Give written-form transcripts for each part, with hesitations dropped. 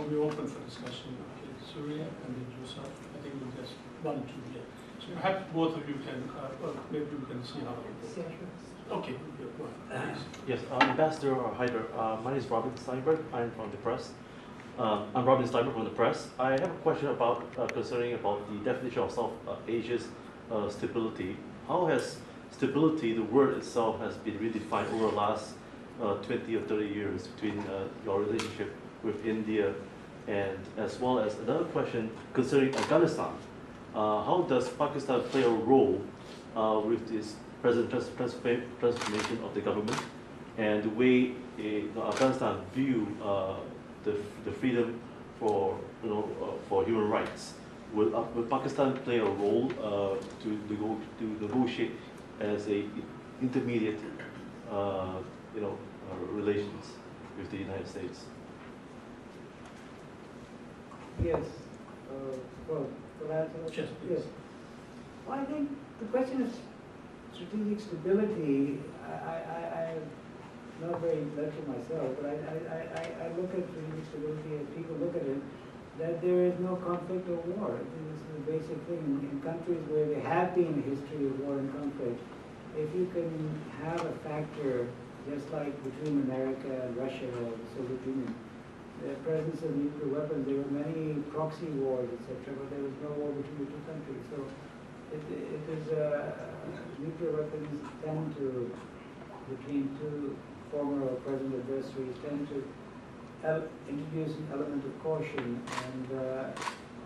we open for discussion. Okay, Surya and then Joseph. I think we'll just 1, 2 here. So perhaps both of you can, maybe we can see how it goes. Okay, go ahead. Yes, Ambassador Hyder, my name is Robin Steinberg. I'm from the press. I'm Robin Steinberg from the press. I have a question about concerning about the definition of South Asia's stability. How has stability, the word itself, has been redefined over the last 20 or 30 years between your relationship with India, and as well as another question concerning Afghanistan. How does Pakistan play a role with this present transformation of the government and the way Afghanistan view the freedom for for human rights? Will Pakistan play a role to negotiate as a intermediate relations with the United States? Yes. Well, could I answer that? Yes. Well, I think the question of strategic stability, I'm not very intellectual myself, but I look at strategic stability as people look at it, that there is no conflict or war. This is a basic thing. In countries where there have been a history of war and conflict, if you can have a factor, just like between America and Russia or the Soviet Union, the presence of nuclear weapons, there were many proxy wars, etc., but there was no war between the two countries. So it is nuclear weapons tend to, between two former or present adversaries, tend to introduce an element of caution, and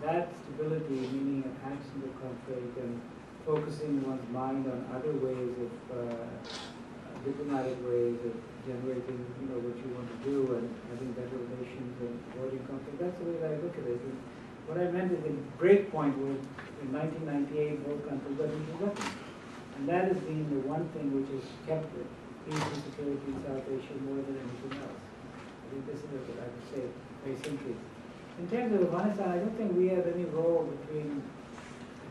that stability, meaning an absence of conflict and focusing one's mind on other ways of diplomatic ways of generating, what you want to do and having better relations and avoiding conflict. That's the way that I look at it. And what I meant is the break point was in 1998, both countries got nuclear weapons. And that has been the one thing which has kept the peace and security in South Asia more than anything else. I think this is what I would say very simply. In terms of Afghanistan, I don't think we have any role between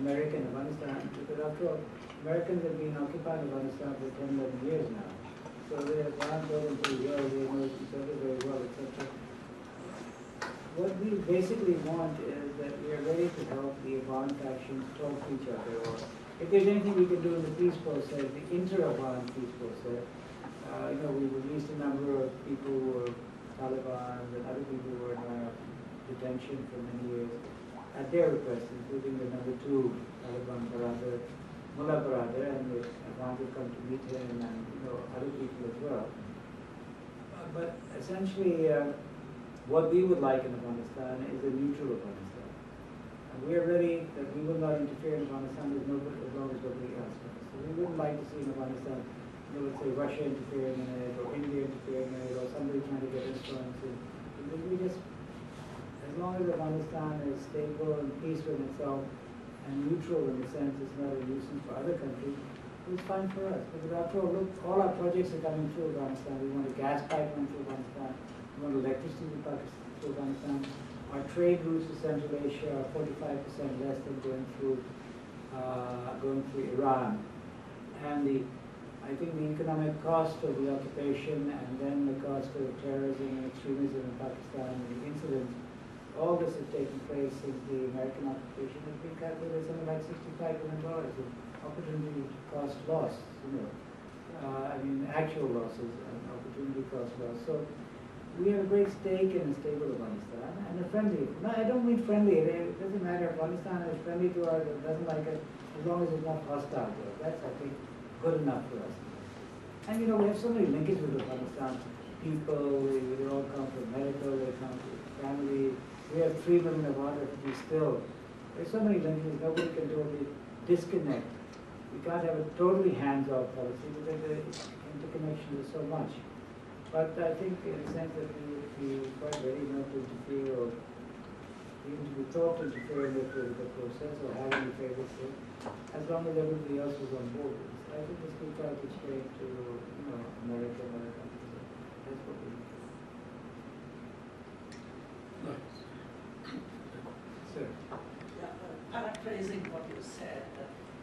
America and Afghanistan, because after all, Americans have been occupying Afghanistan for 10, 11 years now. So they have gone more than 2 years, they know each other very well, etc. What we basically want is that we are ready to help the Afghan factions talk to each other, or if there's anything we can do in the peace process, the inter-Afghan peace process. We released a number of people who were Taliban and other people who were in detention for many years at their request, including the number 2 Taliban brother, Mullah brother, and the Afghans have come to meet him, and other people as well. But essentially, what we would like in Afghanistan is a neutral Afghanistan. And we are ready that we will not interfere in Afghanistan as long as nobody else does. So we wouldn't like to see in Afghanistan, let's say Russia interfering in it, or India interfering in it, or somebody trying to get influence in. We just, as long as Afghanistan is stable and peaceful in itself, and neutral in the sense it's not a nuisance for other countries, it's fine for us. Because after all, look, all our projects are coming through Afghanistan. We want a gas pipeline through Afghanistan. We want electricity through Afghanistan. Our trade routes to Central Asia are 45% less than going through Iran. And I think the economic cost of the occupation, and then the cost of terrorism and extremism in Pakistan and the incidents, all this has taken place since the American occupation has been calculated something like $65 billion of opportunity cost loss, actual losses and opportunity cost loss. So we have a great stake in a stable Afghanistan and a friendly. No, I don't mean friendly. It doesn't matter. Afghanistan is friendly to us, it doesn't like us, as long as it's not hostile to us. That's, I think, good enough for us. And we have so many linkages with Afghanistan. People, they all come from medical, they come from family. We have 3 million Afghan refugees still. There's so many linkages, nobody can totally disconnect. We can't have a totally hands-off policy because the interconnection is so much. But I think in a sense that we would be quite ready not to interfere or even to be thought to interfere in the political process or have any favorites, as long as everybody else is on board with this. I think this will try to explain to America and other countries. That's what we need. Nice. Sir. Yeah, paraphrasing what you said,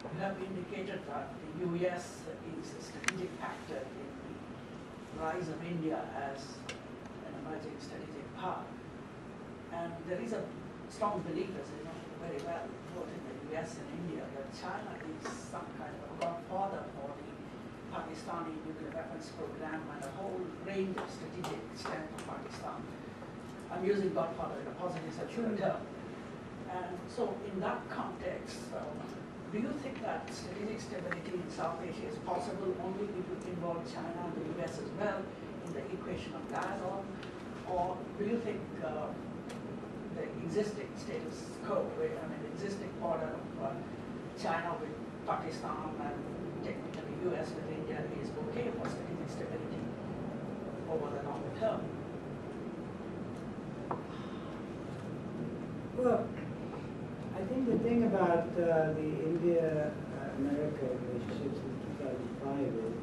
you have indicated that the U.S. is a strategic actor in the rise of India as an emerging strategic power. And And there is a strong belief, as you know very well, both in the US and India, that China is some kind of a godfather for the Pakistani nuclear weapons program and a whole range of strategic strength of Pakistan. I'm using godfather in a positive sense of the term. And so in that context, do you think that strategic stability in South Asia is possible only if you involve China and the US as well in the equation of dialogue? Or do you think the existing status quo, the existing order of China with Pakistan and technically US with India is okay for strategic stability over the longer term? Well, I think the thing about the India-America relationships in 2005 is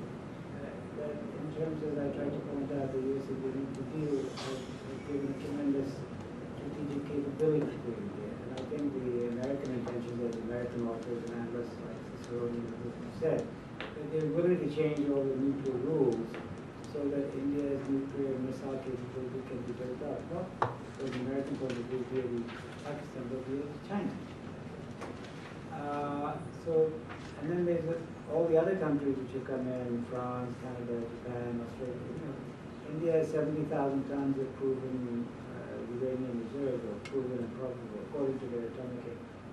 that in terms of, I tried to point out, the U.S. agreement to deal has given a tremendous strategic capability to India. And I think the American intention, as American authors and analysts like Seoul said, that they're willing to change all the nuclear rules so that India's nuclear missile capability can be built up. Not from the American point of view, really Pakistan, but really China. And then there's all the other countries which have come in, France, Canada, Japan, Australia. You know, India has 70,000 tons of proven uranium reserve, or proven and probable, according to their atomic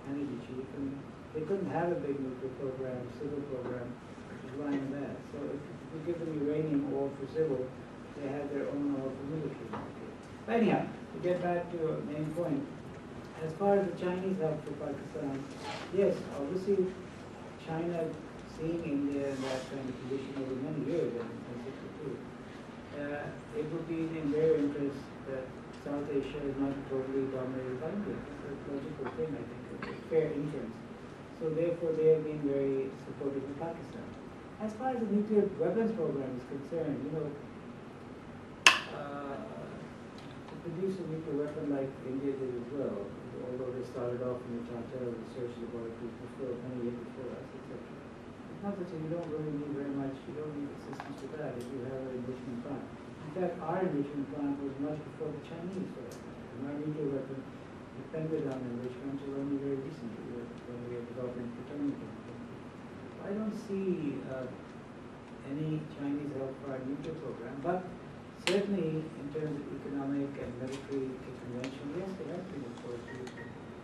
energy chief. And they couldn't have a big nuclear program, civil program, which is running that. So if you give them uranium all for civil, they have their own all for military. But anyhow, to get back to your main point, as far as the Chinese help for Pakistan, yes, obviously China seeing India in that kind of position over many years, and 1962, it would be in their interest that South Asia is not totally dominated by India. It's a logical thing, I think, it's a fair inference. So therefore they have been very supportive of Pakistan. As far as the nuclear weapons program is concerned, you know, to produce a nuclear weapon like India did as well, although they started off in the Chantel research laboratories before, many years before us, etc. It's not that you don't really need very much, you don't need assistance with that if you have an enrichment plant. In fact, our enrichment plant was much before the Chinese for that. And our nuclear weapon depended on enrichment until only very recently when we were developing plutonium. I don't see any Chinese help for our nuclear program, but certainly in terms of economic and military intervention, yes, there has been, of course,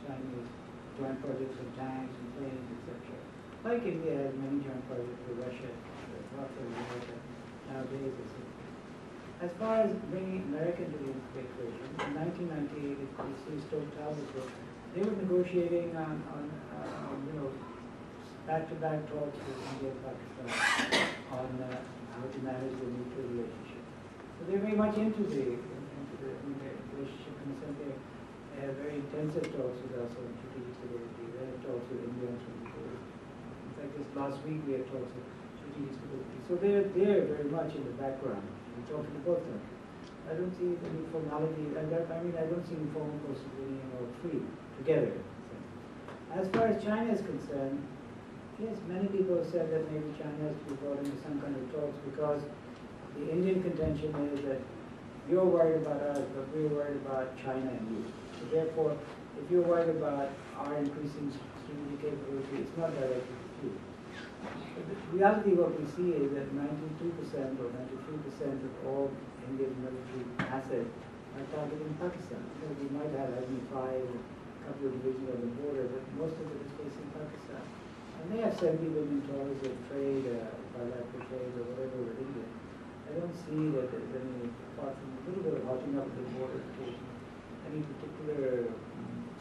Chinese joint projects of tanks and planes, etc. Like India has many joint projects with Russia, North America, nowadays, etc. As far as bringing America into the equation, in 1998, if you see Total, they were negotiating on back-to-back talks with India and Pakistan on how to manage the nuclear relationship. So they're very much into the relationship in the sense they have very intensive talks with us on strategic stability. They have talks with India on strategic stability. In fact, just last week we had talks of strategic stability. So they're very much in the background. We're talking to both of them. I don't see any formality, I don't see any formal process being all three together. As far as China is concerned, yes, many people have said that maybe China has to be brought into some kind of talks because the Indian contention is that you're worried about us, but we're worried about China and you. So therefore, if you're worried about our increasing strategic capability, it's not directed at you. But the reality, what we see is that 92% or 93% of all Indian military assets are targeting Pakistan. So we might have only 5, a couple of divisions on the border, but most of it is facing Pakistan. And they have $70 billion of trade, bilateral trade, or whatever with India. I don't see that there's any, apart from a little bit of hotting up the border occasionally, any particular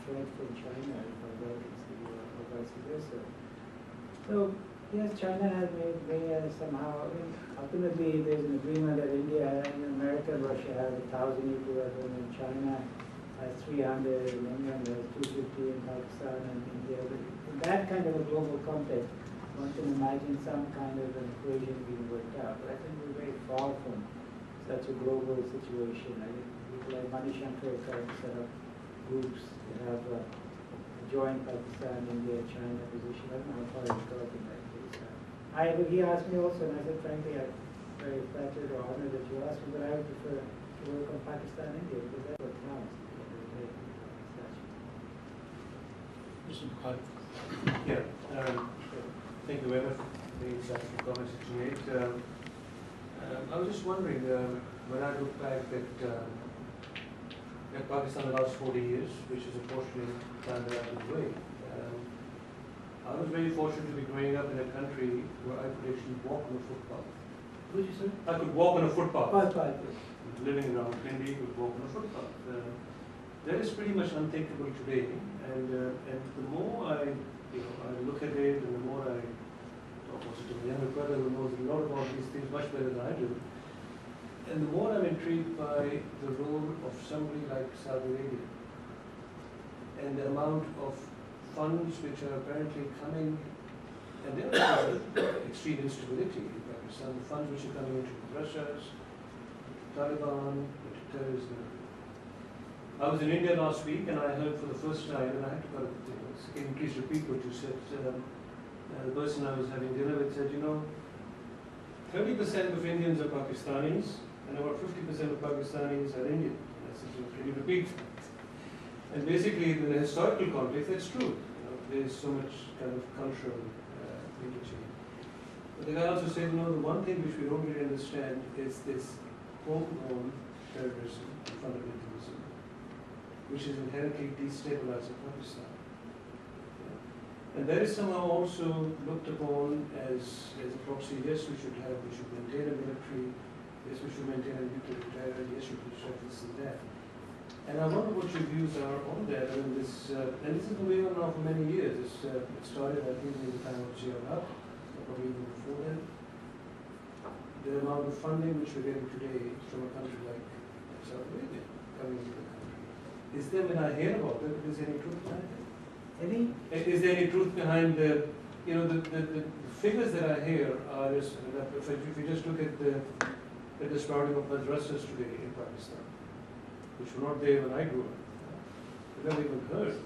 threat from China, as far as I can see, or vice versa. So, yes, China may somehow, ultimately there's an agreement that India and America and Russia have 1,000 nuclear weapons, and China has 300, and India has 250, and Pakistan and India. But in that kind of a global context, one can imagine some kind of an equation being worked out. But I think we're very far from such a global situation. I think people like Manishankar are trying to set up groups that have a joint Pakistan, India, China position. I don't know how far it's got in that case. He asked me also, and I said, frankly, I'm very flattered or honored that you asked me, but I would prefer to work on Pakistan, India, because that's what counts at the end of the day. Chairperson Hyder. Yeah, thank you very much for the insightful comments that you made. I was just wondering, when I look back at Pakistan the last 40 years, which is a portion of time that I've been away, I was very fortunate to be growing up in a country where I could actually walk on a footpath. What did you say? I could walk on a footpath. Footpath. Living around Pindi, could walk on a footpath. That is pretty much unthinkable today, and the more I look at it, and the more I talk also to my younger brother who knows a lot about these things much better than I do, and the more I'm intrigued by the role of somebody like Saudi Arabia, and the amount of funds which are apparently coming, and there is extreme instability in Pakistan, the funds which are coming into madrasas, Taliban, terrorism. I was in India last week and I heard for the first time, and I had to kind of, can you please repeat what you said? The person I was having dinner with said, 30% of Indians are Pakistanis and about 50% of Pakistanis are Indian. I said, can you repeat? And basically, in the historical context, that's true. There is so much kind of cultural interchange. But the guy also said, the one thing which we don't really understand is this homegrown terrorism and fundamentalism, which is inherently destabilizing Pakistan. And that is somehow also looked upon as a proxy. Yes, we should maintain a military. Yes, we should maintain a nuclear deterrent. Yes, we should have this and that. And I wonder what your views are on that. I mean, this is going on now for many years. It started, I think, in the time of Ziarat, probably even before then. The amount of funding which we're getting today from a country like Saudi Arabia coming into the country. Is there, when I hear about it, is there any truth behind it? Is there any truth behind the figures that I hear are just, if you just look at the sprouting of madrasas today in Pakistan, which were not there when I grew up. I've never even heard of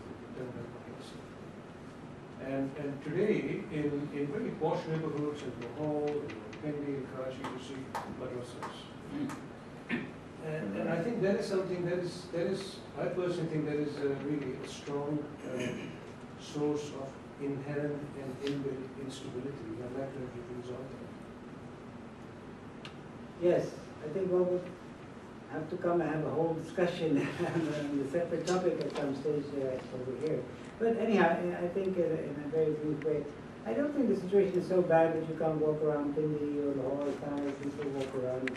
Pakistan. And today, in very posh neighborhoods, in Lahore, in Pindi, in Karachi, you see madrasas. And I think that is something that is I personally think that is really a strong source of inherent and inbuilt instability. I'd like to have your views on that. Yes, I think one would have to come and have a whole discussion on a separate topic at some stage over here. But anyhow, I think in a very brief way, I don't think the situation is so bad that you can't walk around Pindi or Lahore, people walk around.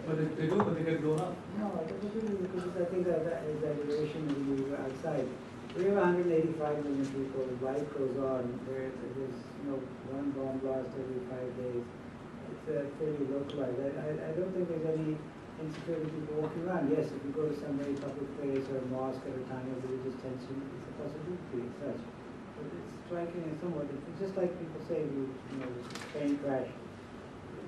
But they do, but they get blown up. No, I don't agree because I think that exaggeration when you were outside. We have 185 million people, life goes on, there's one bomb blast every 5 days. It's fairly localized. I don't think there's any insecurity people walking around. Yes, if you go to some very public place or a mosque at a time of religious tension, it's a possibility as such. But it's striking and somewhat, it's just like people say, plane crash.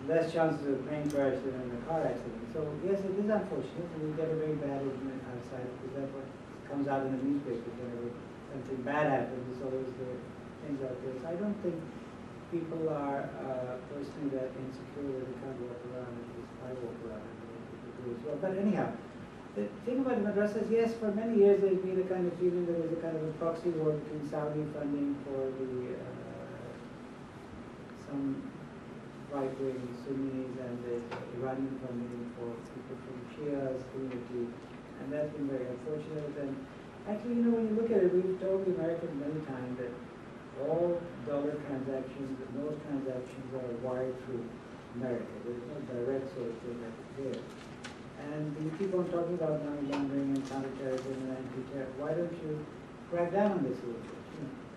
Less chances of a plane crash than in a car accident. So yes, it is unfortunate, and we get a very bad incident outside because that's what comes out in the newspaper whenever something bad happens. There's always the things out there. So I don't think people are personally that insecure that they can't walk around. At least I walk around and people do as well. But anyhow, the thing about the madrasas, yes, for many years there's been a kind of feeling that there's a kind of a proxy war between Saudi funding for the some right-wing Sunnis and there's Iranian funding for people from Shia's community. And that's been very unfortunate. And actually, when you look at it, we've told the Americans many times that all dollar transactions, most transactions are wired through America. There's no direct sort of thing that's there. And you keep on talking about money laundering and counterterrorism and anti-terror. Why don't you crack down on this a little bit?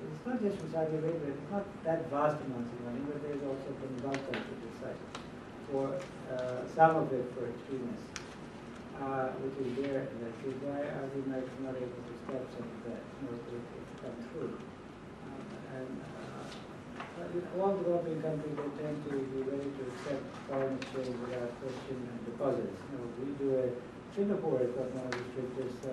It's not just from Saudi Arabia. It's not that vast amounts of money, but there's also from the Gulf countries aside. For some of it for extremists. Which is there in that case. Why are the Americans not able to stop some of that to come through? All developing countries they tend to be ready to accept foreign exchange without question and deposits. We do it. Singapore has got one of the strictest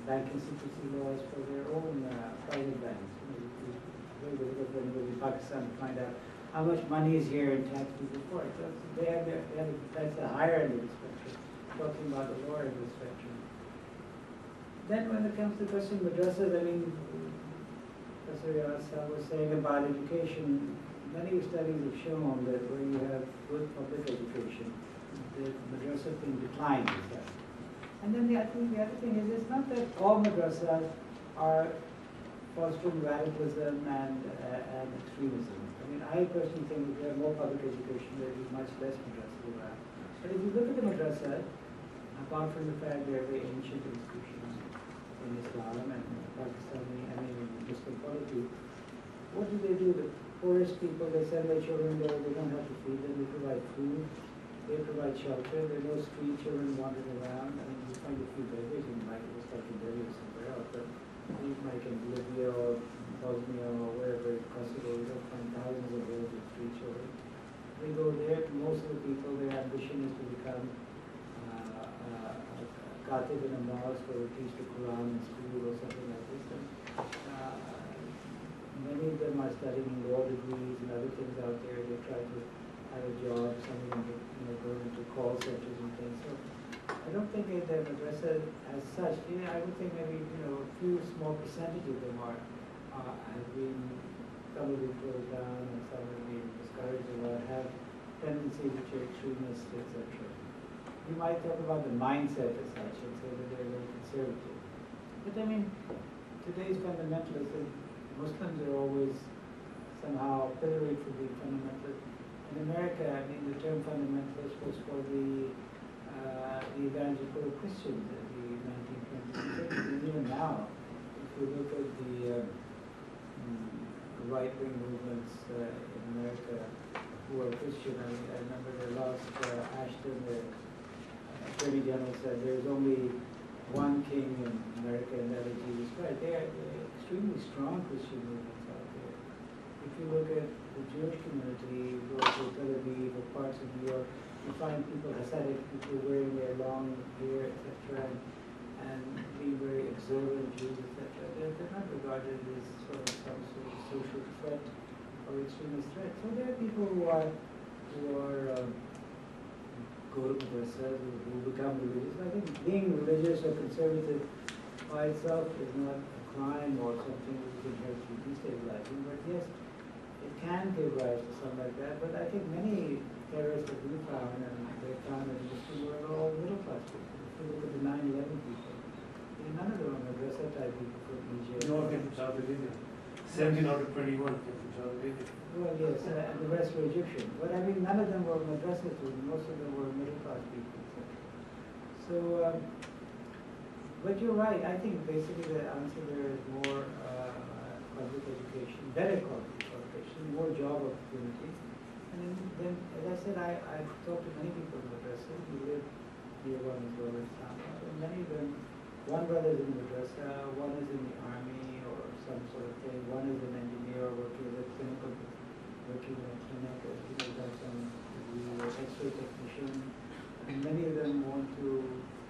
banking secrecy laws for their own private banks. It's very difficult for anybody in Pakistan to find out how much money is here and tax people for it. So that's the higher end of the spectrum. Talking about the lower end of the spectrum. Then when it comes to the question of madrasas, I mean, Professor Yasa was saying about education, many studies have shown that where you have good public education, the madrasa thing declines with that. And then I think the other thing is, it's not that all madrasas are fostering radicalism and extremism. I mean, I personally think if we have more public education, there will be much less madrasas around. But if you look at the madrasa, apart from the fact they're very ancient institutions in Islam and Pakistani, I mean, in Muslim polity, what do? The poorest people, they send their children there, they don't have to feed them, they provide food, they provide shelter, there are no street children wandering around. I mean, you find a few beggars in like just like in Delhi or somewhere else, but like in Libya or Bosnia or wherever, Kosovo, you don't find thousands of those with street children. They go there, most of the people, their ambition is to become Khatib in a mosque or teach the Quran in school or something like this. And, many of them are studying law degrees and other things out there. They try to have a job, some of them go into call centers and things. So I don't think the madrasa as such, I would think maybe a few small percentage of them have been, some have been closed down and some have been discouraged or have tendencies which are extremist, etc. You might talk about the mindset as such and say that they're very conservative. But I mean, today's fundamentalists, Muslims are always somehow pilloried for being fundamentalist. In America, I mean, the term fundamentalist was for the evangelical Christians in the 1920s. And even now, if you look at the right-wing movements in America who are Christian, I remember the last Ashton, the Attorney General, said there is only one king in America, and that is Jesus Christ. They are extremely strong Christian movements out there. If you look at the Jewish community, you go to Tel Aviv or parts of New York, you find people, Hasidic people wearing their long hair, etc., and being very observant Jews, etc. They're not regarded as sort of some sort of social threat or extremist threat. So there are people who go to madrasas, who become religious. I think being religious or conservative by itself is not a crime or something which is inherently destabilizing, but yes, it can give rise to something like that. But I think many terrorists that we found, and they found in the history, were all middle class people. If you look at the 9/11 people, none of them are madrasa type people from Egypt. No one came from Saudi Arabia. 17 out of 21 came from Saudi Arabia. Well, yes, and the rest were Egyptian. But I mean, none of them were madrasa students. Most of them were middle class people, etc. So, but you're right. I think basically the answer there is more public education, better quality education, more job opportunities. And then as I said, I've talked to many people in madrasa who live near one as well as Tampa. And many of them, one brother is in madrasa, one is in the army or some sort of thing, one is an engineer working as a clinical, working in a clinic, done some degree, X-ray technician. And many of them want to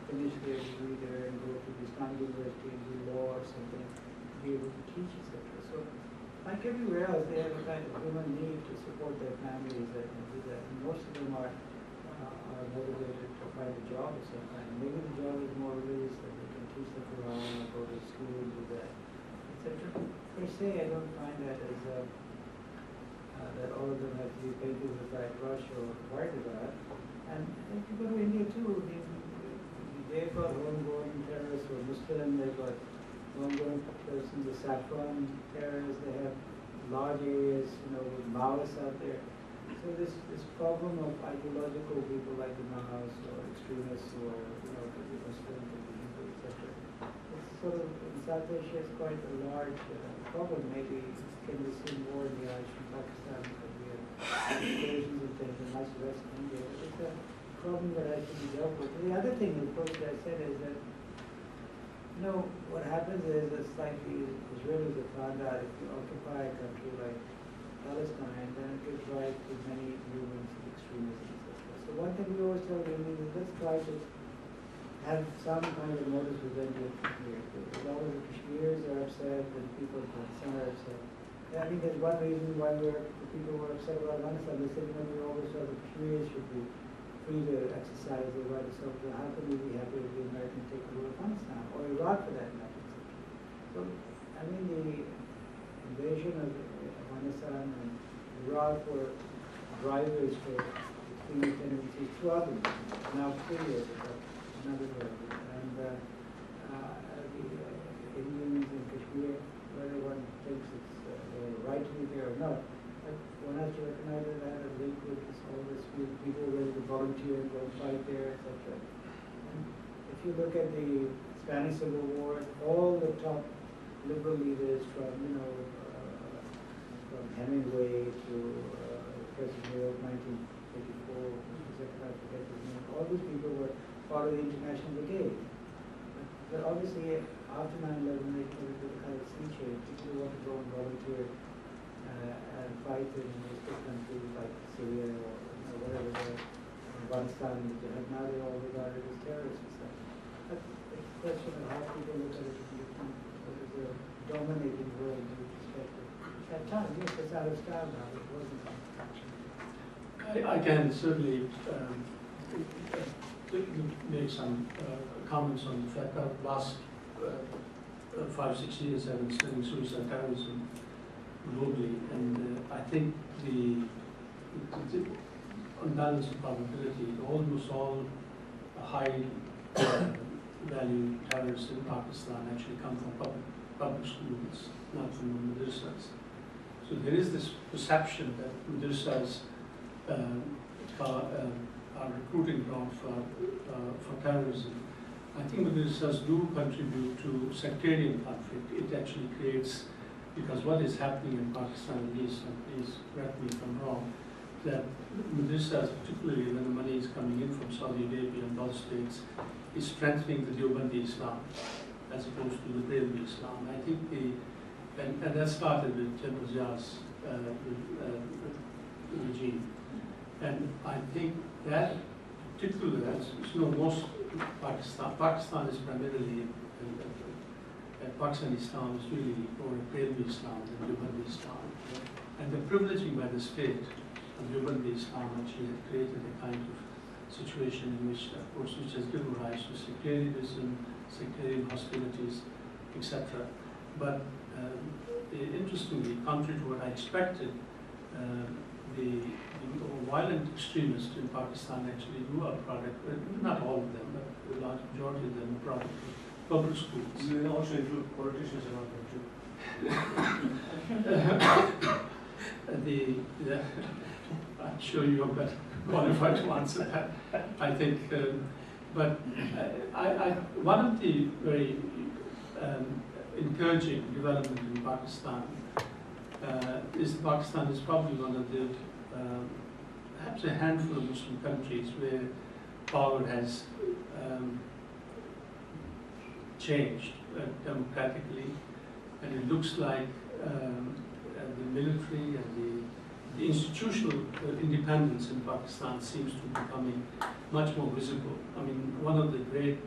finish their degree there and go to the Islamic University and do law or something, to be able to teach, etc. So, like everywhere else, they have a kind of human need to support their families and do that. And most of them are motivated to find a job of some kind. Maybe the job is more religious, that they can teach the Quran, go to school and do that, etc. Per se, I don't find that as that all of them have to be painted with that brush or worried about. And if you go to India too, they've got homegrown terrorists who are Muslim, they've got homegrown persons, the saffron terrorists, they have large areas, with Maoists out there. So this problem of ideological people like the Maoists or extremists or, could be Muslim, could be Hindu, etc. It's sort of, in South Asia, it's quite a large problem. Maybe can be seen more in the eyes from Pakistan because we have explosions and things and much less in India. But it's a problem that has to be dealt with. The other thing, of course, that I said is that, what happens is it's like the Israelis have found out if you occupy a country like Palestine, then it gives rise to many movements of extremism, etc. So one thing we always tell the Indians is let's try to have some kind of modus vivendi of Kashmir. A lot of the Kashmiris are upset and people in Pakistan are upset. And I think there's one reason why the people were upset about Afghanistan. They said, we always thought the Kashmiris should be free to exercise their right to self. How can we be happy if the Americans take over Afghanistan or Iraq for that matter? So, I mean, the out for drivers for extremist tendencies, 2 others, now 3 years ago, another driver. And the Indians in Kashmir, whether one thinks it's right to be there or not, but one has to recognize that I had a link with all this people ready to volunteer and go fight there, etc. And if you look at the Spanish Civil War, all the top liberal leaders from, from Hemingway to President Hill, 1984, I forget his name, all these people were part of the International Brigade. But obviously, after 9/11, they came to the kind of sea change. People who want to go and volunteer and fight in a country like Syria or whatever, Afghanistan, now they're all regarded as terrorists and stuff. But it's a question of how people look at it from different, what is the dominating world with respect to that time. Yes, it's out of style now, it wasn't. I can certainly make some comments on the fact that last 5-6 years I've been studying suicide terrorism globally, and I think the unbalance of probability, almost all high value terrorists in Pakistan actually come from public schools, not from the madrasas. So there is this perception that madrasas are recruiting ground for terrorism. I think madrasas do contribute to sectarian conflict. It actually creates, because what is happening in Pakistan is, and please correct me if I'm wrong, that madrasas, particularly when the money is coming in from Saudi Arabia and Gulf states, is strengthening the Deobandi Islam as opposed to the Bravery Islam. I think and that started with General Zia's regime. And I think that particularly, as most Pakistan is primarily, Pakistan Islam is really more a Bravery Islam than Deobandi Islam. And the privileging by the state of Deobandi Islam actually had created a kind of situation in which, of course, which has given rise to sectarianism, sectarian hostilities, etc. But interestingly, contrary to what I expected, the violent extremists in Pakistan actually do are product, not all of them, but the large majority of them are product of public schools. You also include politicians and all that too. I'm sure you're better qualified to answer that, I think. But one of the very encouraging development in Pakistan is Pakistan is probably one of the perhaps a handful of Muslim countries where power has changed democratically, and it looks like the military and the institutional independence in Pakistan seems to be becoming much more visible. I mean, one of the great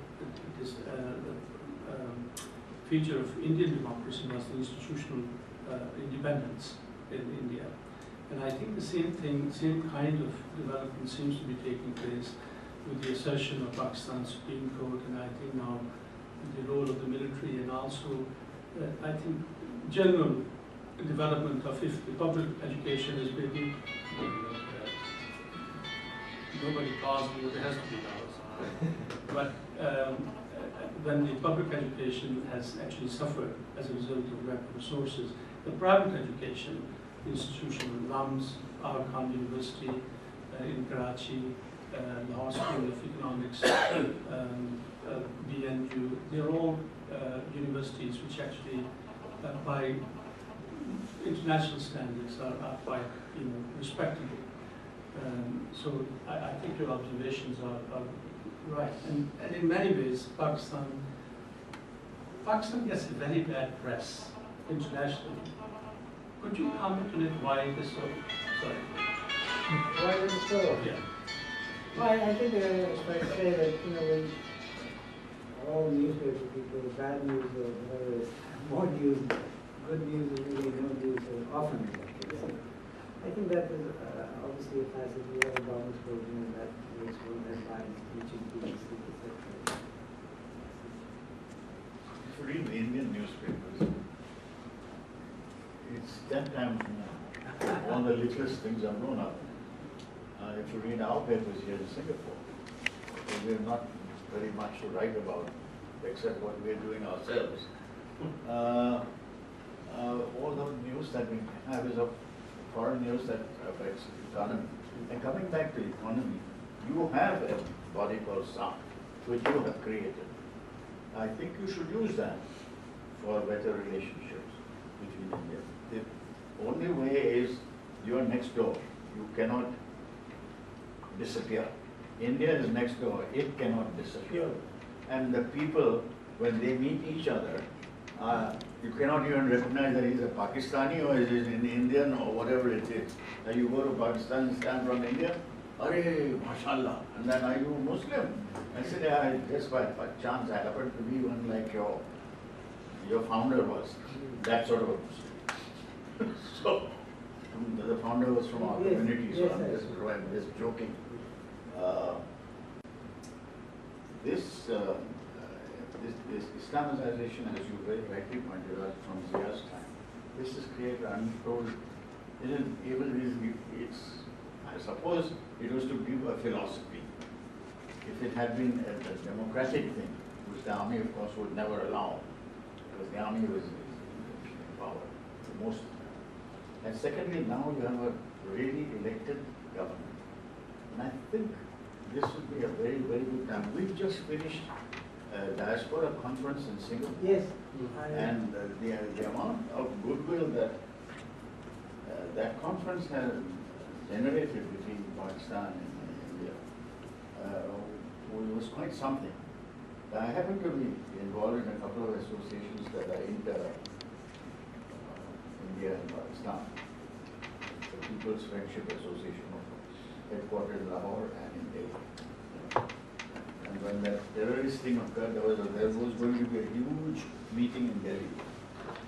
feature of Indian democracy was the institutional independence in India. And I think the same kind of development seems to be taking place with the assertion of Pakistan's Supreme Court, and I think now the role of the military, and also I think general development of if the public education is maybe nobody calls me, it has to be now. But when the public education has actually suffered as a result of lack of resources, the private education institution, LUMS, Aga Khan University in Karachi, Lahore School of Economics, BNU, they're all universities which actually, by international standards, are quite respectable. So I think your observations are right. And in many ways, Pakistan gets a very bad press internationally. Could you comment on it, why it is so? Sorry. Why is it so? Yeah. Well, I think it's fair to say that, when all newspaper people, bad news or whatever, more news, good news is really no news often. I think that is obviously a facet. We have a bomb explosion and that makes one headlines, teaching people, etc. If you read the Indian newspapers, it's 10 times more one of the littlest things I've known of. If you read our papers here in Singapore, we have not very much to write about except what we're doing ourselves. All the news that we have is of foreign news that affects the economy. And coming back to economy, you have a body called SAM, which you have created. I think you should use that for better relationships between India. The only way is you are next door. You cannot disappear. India is next door. It cannot disappear. And the people, when they meet each other, you cannot even recognize that he's a Pakistani or he's an Indian or whatever it is. You go to Pakistan and stand from India, Arey, mashallah. And then, are you Muslim? I said, yeah, just by chance I happen to be one like your founder was. That sort of a Muslim. So, the founder was from our community, so I'm just joking. This Islamization, as you very rightly pointed out, from Zia's time, this has created untold. I suppose it was to give a philosophy. If it had been a democratic thing, which the army, of course, would never allow, because the army was in power for most of the time. And secondly, now you have a really elected government. And I think this would be a very, very good time. We've just finished a diaspora conference in Singapore. Yes. And the amount of goodwill that that conference has generated between Pakistan and India was quite something. I happen to be involved in a couple of associations that are inter-India and Pakistan. The People's Friendship Association, headquartered in Lahore and in Delhi. And when that terrorist thing occurred, there was going to be a huge meeting in Delhi.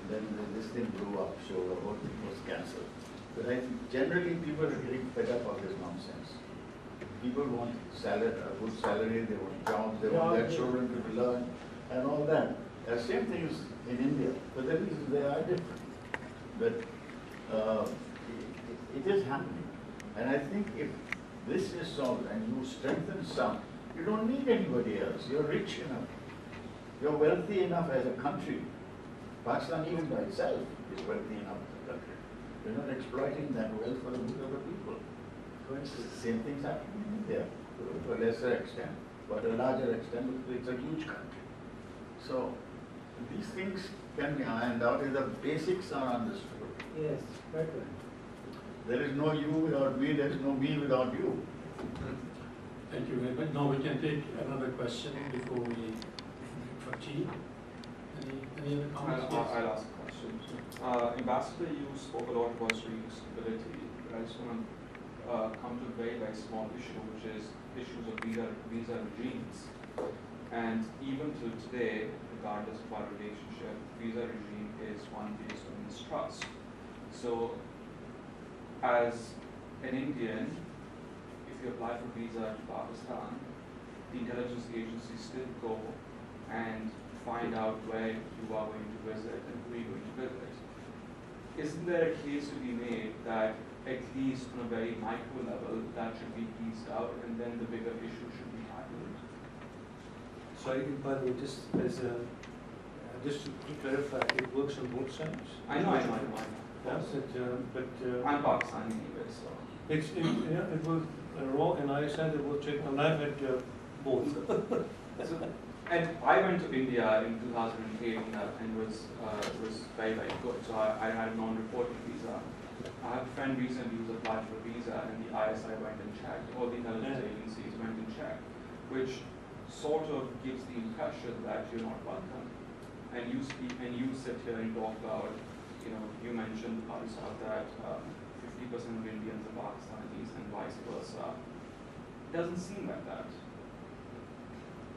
Then this thing blew up, so the whole thing was cancelled. But I think generally people are getting fed up of this nonsense. People want salary, a good salary, they want jobs, they want their children to learn, and all that. The same thing is in India, but the reasons they are different. But it is happening. And I think if this is solved and you strengthen some, you don't need anybody else. You're rich enough. You're wealthy enough as a country. Pakistan even by itself is wealthy enough as a country. You're not exploiting that wealth for the good of the people. For instance, the same thing's happening in India to a lesser extent, but a larger extent because it's a huge country. So these things can be ironed out if the basics are understood. Yes, right. There is no you without me, there is no me without you. Thank you very much. Now we can take another question before we for tea. Any other comments? I'll ask a question. Ambassador, you spoke a lot about strategic stability, but I just want to come to a very, very small issue, which is issues of visa regimes. And even till today, regardless of our relationship, visa regime is one based on mistrust. So, as an Indian, if you apply for visa to Pakistan, the intelligence agencies still go and find out where you are going to visit and who you're going to visit. Isn't there a case to be made that at least on a very micro level that should be pieced out and then the bigger issue should be tackled? Sorry, by the way, just to clarify, it works on both sides. I know. Yes, I'm Pakistani anyway, so. It will, RAW and IISS, they both check, and I've had both. And I went to India in 2008 and was very, very good. So I had a non-reporting visa. I have a friend recently who's applied for a visa and the ISI went and checked. All the intelligence agencies went and checked, which sort of gives the impression that you're not welcome. And you speak and you sit here and talk about, you mentioned that 50% of Indians are Pakistanis and vice versa. It doesn't seem like that.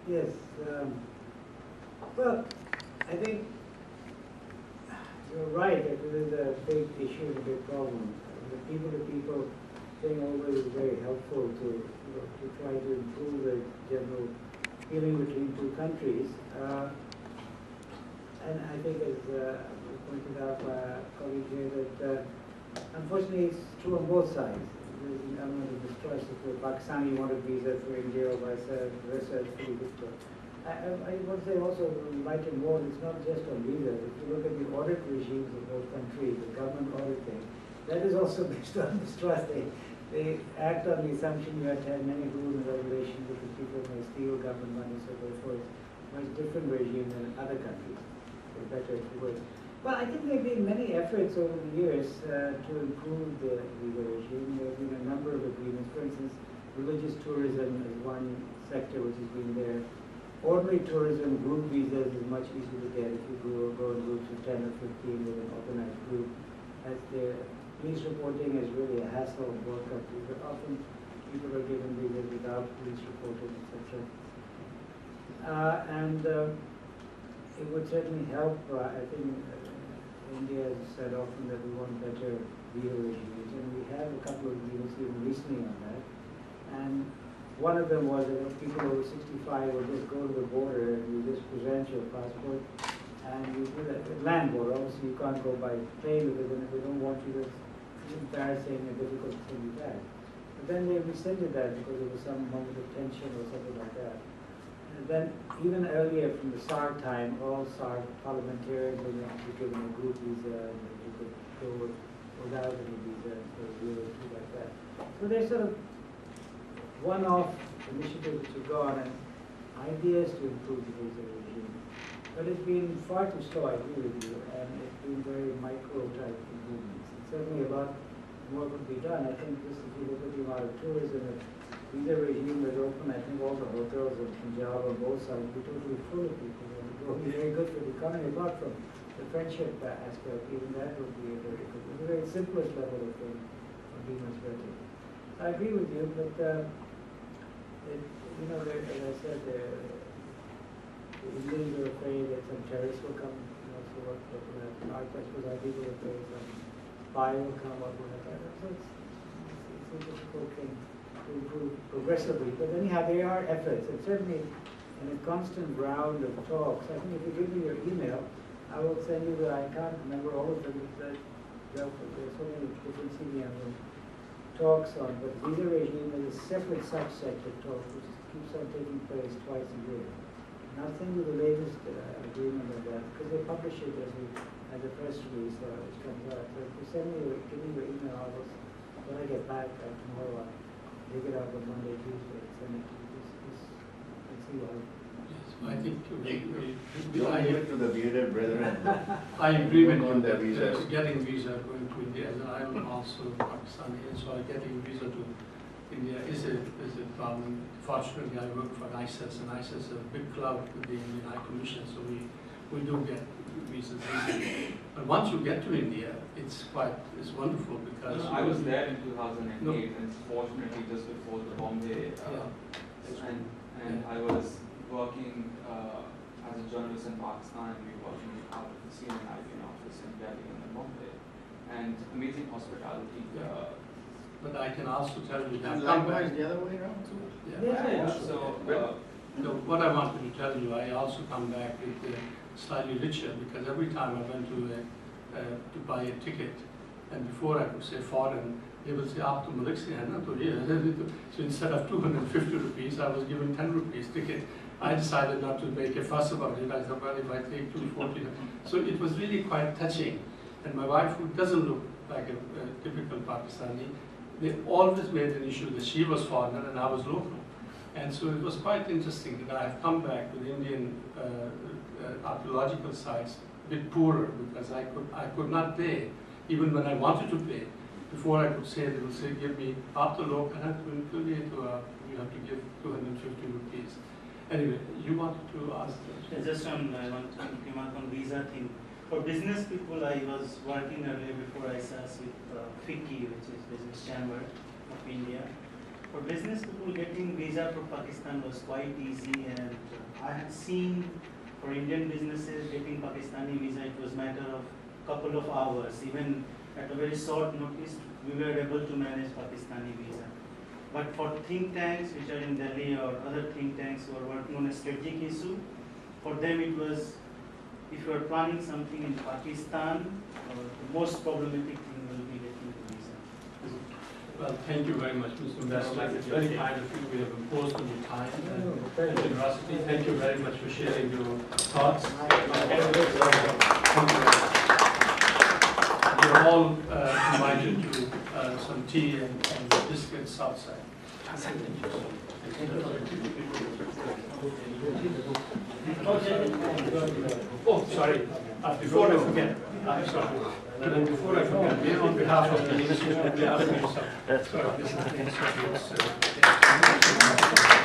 Yes. Well, I think you're right that it is a big issue and a big problem. The people-to-people thing always is very helpful to try to improve the general feeling between two countries. And I think, as pointed out by a colleague here, that Unfortunately, it's true on both sides. There's an element of distrust. If you're Pakistani, you want a visa for India or vice versa, it's pretty difficult. I would say also, like in war, it's not just on visas. If you look at the audit regimes of both countries, the government auditing, that is also based on distrust. They act on the assumption you have to have many rules and regulations because people may steal government money, so therefore it's a much different regime than in other countries. For better, if you would. Well, I think there have been many efforts over the years to improve the visa regime. There have been a number of agreements. For instance, religious tourism is one sector which has been there. Ordinary tourism, group visas is much easier to get if you go in groups of 10 or 15 with an organized group. As the police reporting is really a hassle in both countries, but often people are given visas without police reporting, etc. It would certainly help. I think India has said often that we want better visa regimes, and we have a couple of agreements even recently on that. And one of them was that people over 65 will just go to the border and you just present your passport and you do that at land border. Obviously you can't go by plane because then they don't want you to, it's embarrassing and difficult to send you back. But then they rescinded that because there was some moment of tension or something like that. And then even earlier from the SARC time, all SARC parliamentarians were going to be given a group visa and you could go without any visa for a year or two like that. So there's sort of one-off initiatives which have gone and ideas to improve the visa regime. But it's been far too slow, I agree with you, and it's been very micro-type improvements. And certainly a lot more could be done. I think just if you look at the amount of tourism, if visa regime was open, I think all the hotels in Punjab on both sides would be totally full of people. And it would be very good for the economy, apart from the friendship aspect, even that would be very good. It's the very simplest level of thing would be much better. I agree with you, but you know, as I said, the Indians are afraid that some terrorists will come, you know, so what will happen? Our people are afraid some spy will come, what will happen? So it's a difficult thing to improve progressively. But anyhow, there are efforts, and certainly in a constant round of talks. I think if you give me your email, I will send you I can't remember all of them, because there's so many different CDMs and talks on, but visa regime is a separate subset of talk which keeps on taking place twice a year. And I'll send you the latest agreement of that because they publish it as a press release which comes out. So if you give me your email, when I get back tomorrow, I'll dig it up on Monday, Tuesday, and send it to you. Let's see what. I think I give it to the bearded brethren. I agree with on you the that visas. getting visa going to India, as I'm also Pakistani, and so getting visa to India is a problem. Fortunately, I work for IISS, and IISS is a big club with the Indian High Commission, so we do get visas easily. But once you get to India, it's wonderful because I was there in 2008, and fortunately just before the Bombay, and I was working as a journalist in Pakistan. We were working out of the CNN IBN office in Delhi and in Bombay, and amazing hospitality. But I can also tell you that. And likewise the other way around too. Yeah. So, What I wanted to tell you, I also come back with slightly richer because every time I went to buy a ticket, and before I could say foreign, they will say, "Aap to Malik se hai na?" So instead of 250 rupees, I was given 10 rupees ticket. I decided not to make a fuss about it. I thought, well, if I take 240, so it was really quite touching. And my wife, who doesn't look like a typical Pakistani, they always made an issue that she was foreigner and I was local. And so it was quite interesting that I have come back with Indian archaeological sites a bit poorer because I could not pay, even when I wanted to pay. Before I could say, they would say, give me after local, you have to give 250 rupees. Anyway, you wanted to ask? Just I want to remark on visa thing. For business people, I was working earlier before IISS with FICCI, which is Business Chamber of India. For business people, getting visa for Pakistan was quite easy, and I had seen for Indian businesses getting Pakistani visa, it was a matter of couple of hours. Even at a very short notice, we were able to manage Pakistani visa. But for think tanks which are in Delhi or other think tanks who are working on a strategic issue, for them it was, if you are planning something in Pakistan, the most problematic thing will be getting Well, thank you very much, Mr. Ambassador. It's very kind of you. We have imposed on your time and generosity. Thank you very much for sharing your thoughts. You're all invited to some tea and biscuits outside. Thank you. Oh, sorry. Before I forget, I'm sorry. Before I forget, we on behalf of the leadership, we ask you something. Sorry, this is